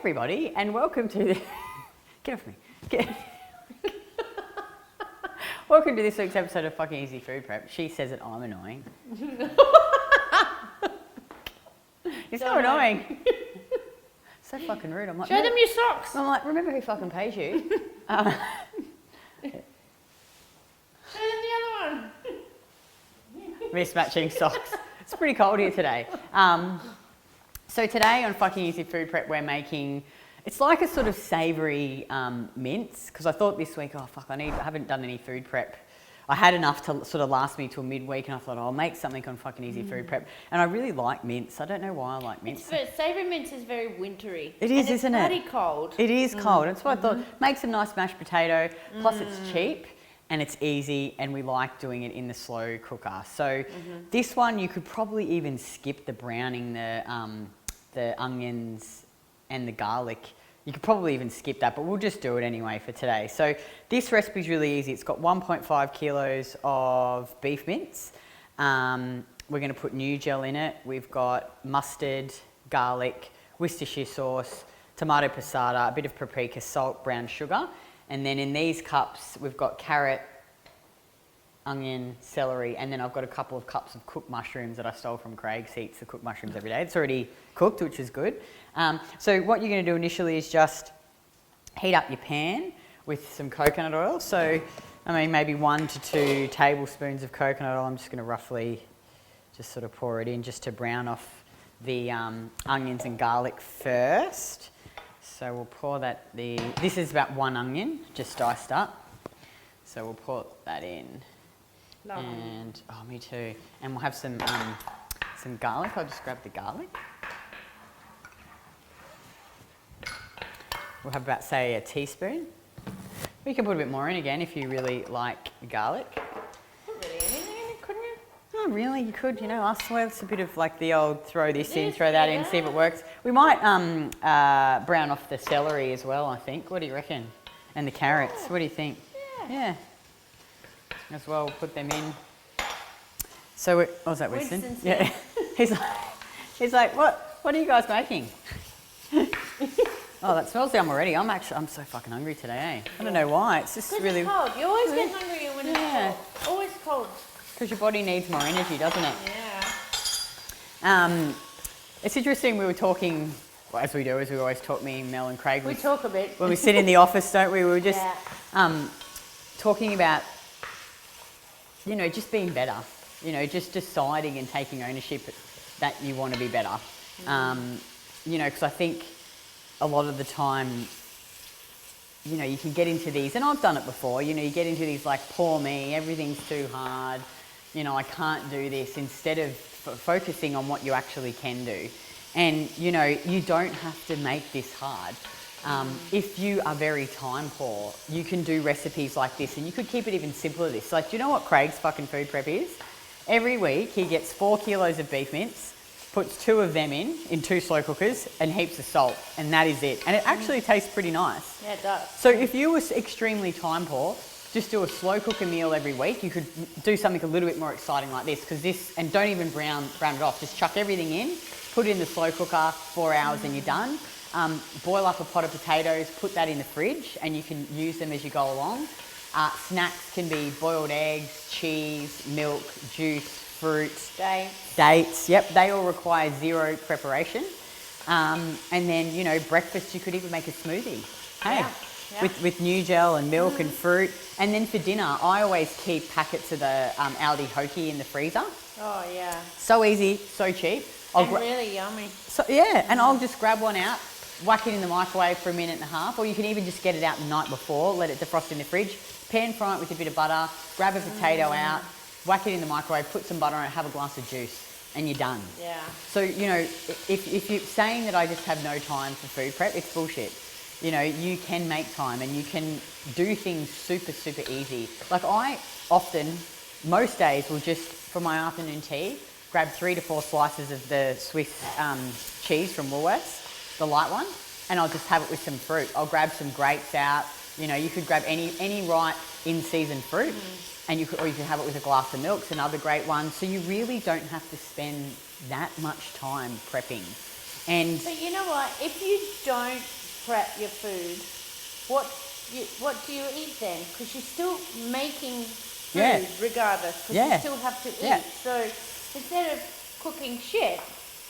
everybody, and welcome to the... Get off me. Welcome to this week's episode of Fucking Easy Food Prep. She says that I'm annoying. You're so annoying. So fucking rude. I'm like, show them your socks. I'm like, remember who fucking pays you? Show them the other one. Mismatching socks. It's pretty cold here today. So today on Fucking Easy Food Prep, we're making, it's like a sort of savoury mince, because I thought this week, oh fuck, I haven't done any food prep. I had enough to sort of last me till midweek, and I thought, oh, I'll make something on Fucking Easy Food Prep. And I really like mince. I don't know why I like mince. Savoury mince is very wintry. It is, isn't it? It's bloody cold. It is cold. That's what I thought. Make some nice mashed potato, plus it's cheap and it's easy, and we like doing it in the slow cooker. So this one, you could probably even skip the browning, the onions and the garlic. You could probably even skip that, but we'll just do it anyway for today. So this recipe is really easy. It's got 1.5 kilos of beef mince. We're going to put new gel in it. We've got mustard, garlic, Worcestershire sauce, tomato passata, a bit of paprika, salt, brown sugar. And then in these cups, we've got carrot, onion, celery, and then I've got a couple of cups of cooked mushrooms that I stole from Craig. He eats the cooked mushrooms every day. It's already cooked, which is good. So what you're going to do initially is just heat up your pan with some coconut oil. So, I mean, maybe 1 to 2 tablespoons of coconut oil. I'm just going to roughly just sort of pour it in just to brown off the onions and garlic first. So we'll pour that, this is about 1 onion, just diced up. So we'll pour that in. Love and, oh, me too. And we'll have some garlic. I'll just grab the garlic. We'll have about, say, a teaspoon. You can put a bit more in again if you really like garlic. Put really anything in it, couldn't you? Oh, really? You could, you know, it's a bit of like the old throw this in, throw that in, see if it works. We might brown off the celery as well, I think. What do you reckon? And the carrots. What do you think? Yeah. As well, we'll put them in. So, what was that, Winston? Yeah. He's like, what are you guys making? Oh, that smells yum already. I'm so fucking hungry today, eh? I don't know why. It's just really cold. You always get hungry when it's cold. Always cold. Because your body needs more energy, doesn't it? Yeah. It's interesting. We were talking, well, as we always talk. Me, Mel, and Craig. We talk a bit when we sit in the office, don't we? We were just talking about, you know, just being better. You know, just deciding and taking ownership that you want to be better. You know, because I think a lot of the time, you know, you can get into these, and I've done it before, you know, you get into these like, poor me, everything's too hard, you know, I can't do this, instead of focusing on what you actually can do. And, you know, you don't have to make this hard. If you are very time poor, you can do recipes like this, and you could keep it even simpler this. Like, do you know what Craig's fucking food prep is? Every week he gets 4 kilos of beef mince, puts 2 of them in 2 slow cookers, and heaps of salt, and that is it. And it actually tastes pretty nice. Yeah, it does. So if you were extremely time poor, just do a slow cooker meal every week. You could do something a little bit more exciting like this, because this, and don't even brown it off. Just chuck everything in, put it in the slow cooker, 4 hours, and you're done. Boil up a pot of potatoes, put that in the fridge, and you can use them as you go along. Snacks can be boiled eggs, cheese, milk, juice, fruit, dates. Yep, they all require 0 preparation. And then, you know, breakfast, you could even make a smoothie. Hey, with new gel and milk and fruit. And then for dinner, I always keep packets of the Aldi Hoki in the freezer. Oh yeah. So easy, so cheap. And really yummy. So yeah, and I'll just grab one out, whack it in the microwave for 1.5 minutes, or you can even just get it out the night before, let it defrost in the fridge, pan fry it with a bit of butter, grab a potato out, whack it in the microwave, put some butter on it, have a glass of juice, and you're done. Yeah. So, you know, if you're saying that I just have no time for food prep, it's bullshit. You know, you can make time, and you can do things super, super easy. Like I often, most days, will just, for my afternoon tea, grab 3 to 4 slices of the Swiss cheese from Woolworths, the light one, and I'll just have it with some fruit. I'll grab some grapes out. You know, you could grab any ripe in-season fruit, and you can have it with a glass of milk. It's another great one. So you really don't have to spend that much time prepping. And But you know what? If you don't prep your food, what do you eat then? Because you're still making food Yeah. regardless. Because Yeah. you still have to eat. Yeah. So instead of cooking shit,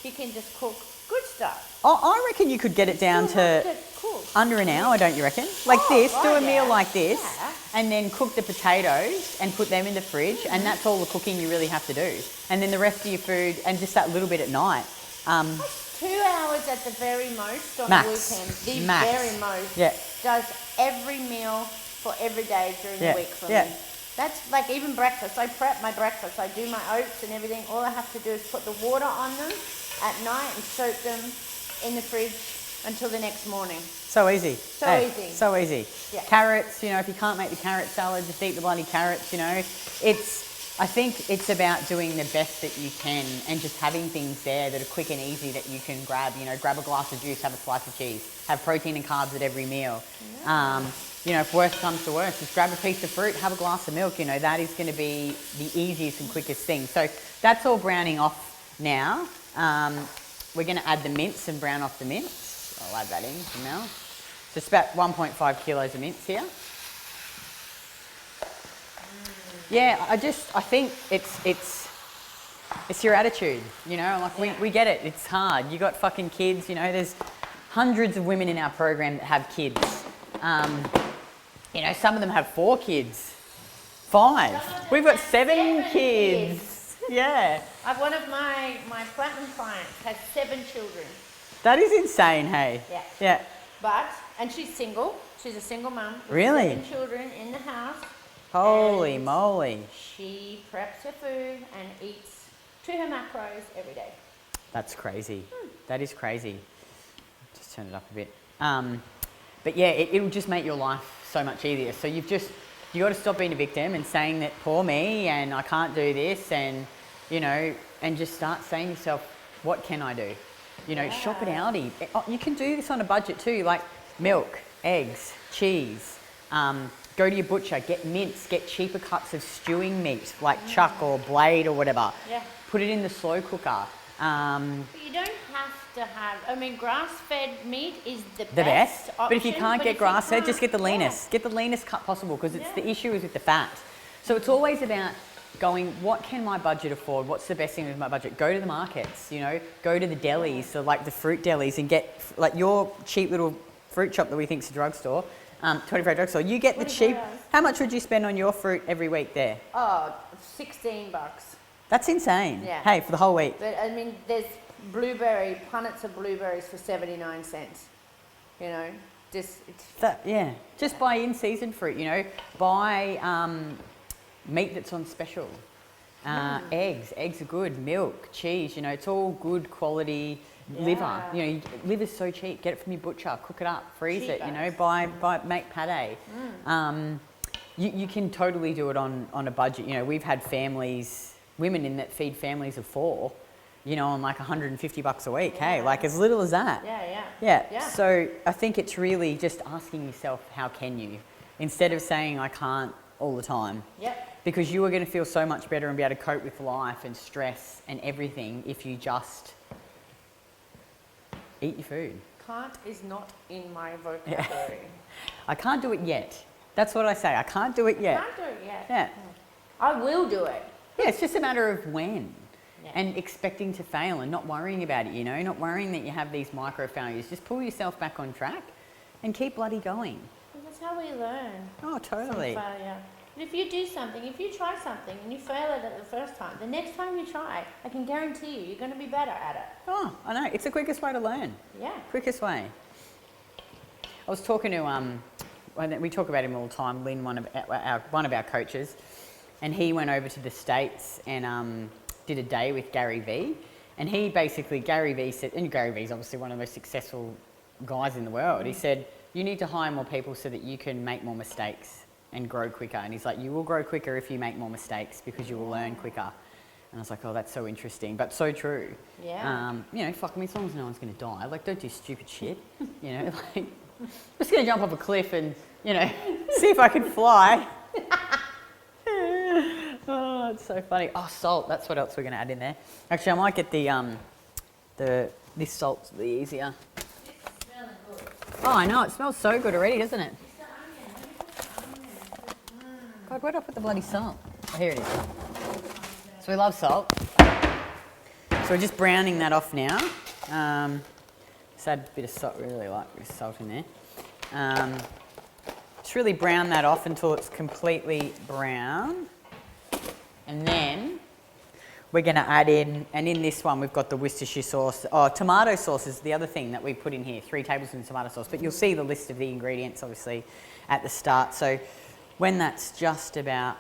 you can just cook good stuff. I reckon you could get it down Still have to cook. under an hour, don't you reckon? Like Oh, this, do right, a meal yeah. like this, Yeah. and then cook the potatoes and put them in the fridge, and that's all the cooking you really have to do. And then the rest of your food, and just that little bit at night. 2 hours at the very most on Max. the weekend. The Max. very most. Yeah. Does every meal for every day during Yeah. the week for Yeah. me. That's like even breakfast. I prep my breakfast. I do my oats and everything. All I have to do is put the water on them at night and soak them in the fridge until the next morning. So easy. So easy. So easy. Yeah. Carrots, if you can't make the carrot salad, just eat the bloody carrots, I think it's about doing the best that you can and just having things there that are quick and easy that you can grab. Grab a glass of juice, have a slice of cheese, have protein and carbs at every meal. Yeah. If worst comes to worst, just grab a piece of fruit, have a glass of milk. That is going to be the easiest and quickest thing. So that's all browning off now. We're going to add the mince and brown off the mince. I'll add that in now. So it's about 1.5 kilos of mince here. Yeah, I think it's your attitude, we get it, it's hard. You got fucking kids, there's hundreds of women in our program that have kids. Some of them have 4 kids, 5. We've got 7 kids. Yeah. One of my platinum clients has 7 children. That is insane, hey? Yeah. Yeah. And she's single. She's a single mum. With Really? 7 children in the house. Holy And moly. She preps her food and eats to her macros every day. That's crazy. That is crazy. Just turn it up a bit. But yeah, it'll just make your life so much easier. So you got to stop being a victim and saying that poor me and I can't do this and just start saying to yourself, what can I do? Shop at Aldi. You can do this on a budget too, like milk, eggs, cheese. Go to your butcher, get mince, get cheaper cuts of stewing meat, like chuck or blade or whatever. Yeah. Put it in the slow cooker. But you don't have to have, grass-fed meat is the Best. option. But if you can't get grass-fed, just get the leanest. Yeah. Get the leanest cut possible because the issue is with the fat. So it's always about going, what can my budget afford? What's the best thing with my budget? Go to the markets, go to the delis, so like the fruit delis, and get like your cheap little fruit shop that we think is a drugstore. 25 drugstore. You get the cheap. How much would you spend on your fruit every week there? Oh, $16. That's insane. Yeah. Hey, for the whole week. But there's punnets of blueberries for 79 cents. Just buy in-season fruit. Buy meat that's on special. Eggs are good. Milk, cheese. It's all good quality. Liver, liver's so cheap. Get it from your butcher, cook it up, freeze it. Make pate. You can totally do it on a budget. We've had women in that feed families of 4, on like $150 a week. Hey, like as little as that. Yeah. So I think it's really just asking yourself, how can you, instead of saying I can't all the time. Yep. Because you are going to feel so much better and be able to cope with life and stress and everything if you just eat your food. Can't is not in my vocabulary. I can't do it yet. That's what I say. I can't do it yet. Can't do it yet. Yeah. I will do it. Yeah, it's just a matter of when. Yeah. And expecting to fail and not worrying about it, not worrying that you have these micro failures. Just pull yourself back on track and keep bloody going. Well, that's how we learn. Oh, totally. From failure. And if you do something, if you try something and you fail at it the first time, the next time you try, I can guarantee you're going to be better at it. Oh, I know. It's the quickest way to learn. Yeah. Quickest way. I was talking to, we talk about him all the time, Lynn, one of our coaches, and he went over to the States and did a day with Gary Vee. And he basically, Gary Vee said, and Gary Vee's obviously one of the most successful guys in the world, he said, you need to hire more people so that you can make more mistakes and grow quicker. And he's like, you will grow quicker if you make more mistakes because you will learn quicker. And I was like, oh, that's so interesting, but so true. Yeah. Fuck me, as long as no one's going to die, like, don't do stupid shit. Like, I'm just going to jump off a cliff and, see if I can fly. Oh, it's so funny. Oh, salt. That's what else we're going to add in there. Actually, I might get the This salt's the easier. It's smelling good. Oh, I know, it smells so good already, doesn't it? It's the onion. Let me put the onion in. God, where did I put the bloody salt? Oh, here it is. So we love salt. So we're just browning that off now. Just add a bit of salt, really like a bit of salt in there. Just really brown that off until it's completely brown. And then we're going to add in, and in this one we've got the Worcestershire sauce. Oh, tomato sauce is the other thing that we put in here, 3 tablespoons of tomato sauce. But you'll see the list of the ingredients obviously at the start. So when that's just about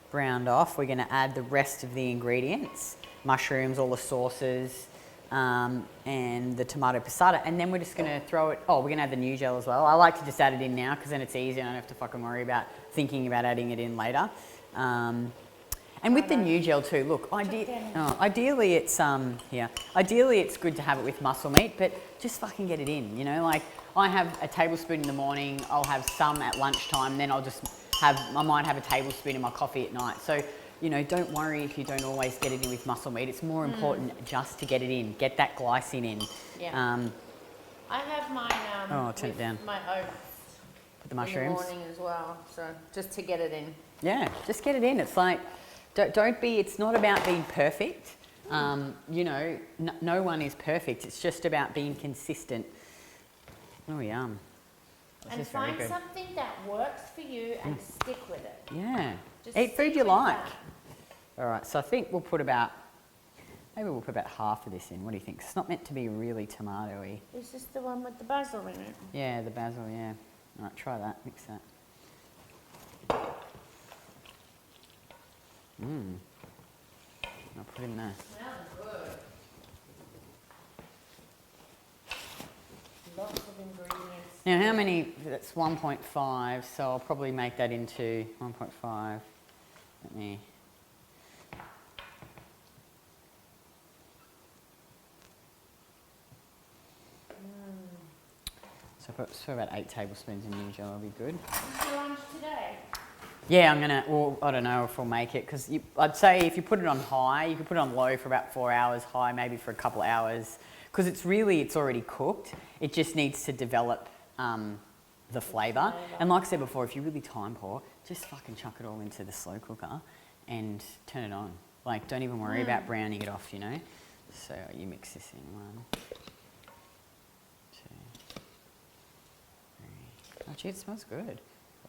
browned off, we're going to add the rest of the ingredients, mushrooms, all the sauces, and the tomato passata. And then we're just going to throw it, we're going to add the new gel as well. I like to just add it in now because then it's easy. I don't have to fucking worry about thinking about adding it in later. And with the new gel too, look, ideally it's ideally it's good to have it with muscle meat, but just fucking get it in, you know, like I have a tablespoon in the morning, I'll have some at lunchtime, then I might have a tablespoon in my coffee at night. So, you know, don't worry if you don't always get it in with muscle meat. It's more important just to get it in, get that glycine in. Yeah. I have mine turn it down. My oats. Put the mushrooms. In the morning as well, so just to get it in. Yeah, just get it in. It's like, it's not about being perfect. You know, no one is perfect. It's just about being consistent. Oh, yum. And find something that works for you and stick with it. Yeah. Just eat food you with like. that. All right, so I think maybe we'll put about half of this in. What do you think? It's not meant to be really tomatoey. Is this the one with the basil in it? Yeah, the basil, yeah. All right, try that, mix that. I'll put in there. Smells good. Lots of ingredients. Now, how many? That's 1.5, so I'll probably make that into 1.5. Let me. So about 8 tablespoons of new gel will be good. What's your lunch today? Yeah, I don't know if we'll make it, because I'd say if you put it on high, you could put it on low for about 4 hours, high maybe for a couple of hours, because it's already cooked. It just needs to develop the flavour. And like I said before, if you're really time poor, just fucking chuck it all into the slow cooker and turn it on. Like, don't even worry about browning it off, you know. So you mix this in 1, 2, 3. Oh gee, it smells good.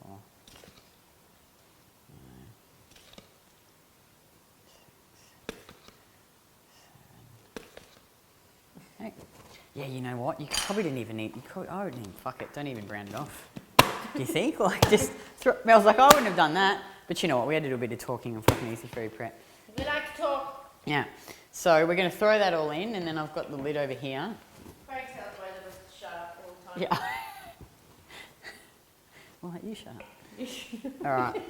4, 5, 6, 7, 8. Yeah, you know what? You probably didn't even need. I wouldn't even. Fuck it. Don't even brown it off. Do you think? Like, just. I was like, I wouldn't have done that. But you know what? We had to do a bit of talking on fucking easy food prep. We like to talk. Yeah. So we're going to throw that all in, and then I've got the lid over here. Craig tells me to shut up all the time. Yeah. Well, you shut up. All right.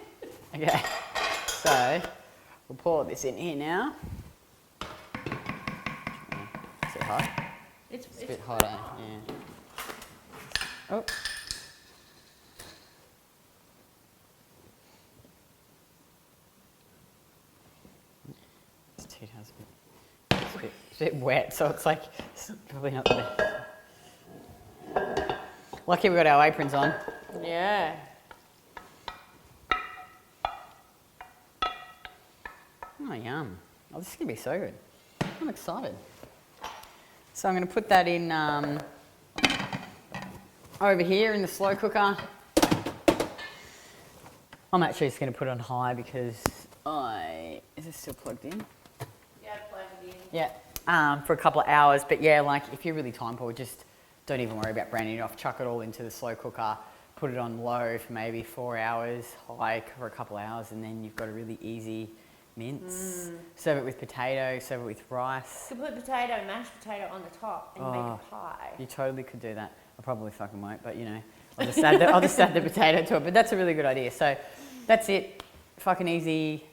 Okay. So we'll pour this in here now. Is it hot? It's a bit hotter. Yeah. Oh. It's 2 tablespoons. It's a bit wet, so it's like it's probably not the best. Lucky we got our aprons on. Yeah. Oh, yum. Oh, this is going to be so good. I'm excited. So I'm going to put that in over here in the slow cooker. I'm actually just going to put it on high because is it still plugged in? Yeah, plug it in. Yeah, for a couple of hours. But yeah, like if you're really time poor, just don't even worry about browning it off. Chuck it all into the slow cooker. Put it on low for maybe 4 hours, high for a couple of hours, and then you've got a really easy mince. Serve it with potato, serve it with rice. You could put mashed potato on the top and make a pie. You totally could do that. I probably fucking won't, but you know, I'll just add the potato to it. But that's a really good idea. So that's it. Fucking easy,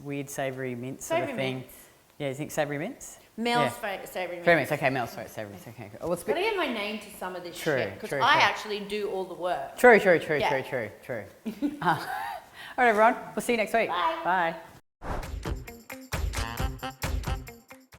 weird savoury mince sort of thing. Mince. Yeah, you think savoury mince? Mel's favourite savoury mince. Savoury mince, okay, Mel's favourite savoury mince, okay. Well, it's Gotta get my name to some of this true, shit, because true. I actually do all the work. True. Yeah. All right, everyone, we'll see you next week. Bye. Bye.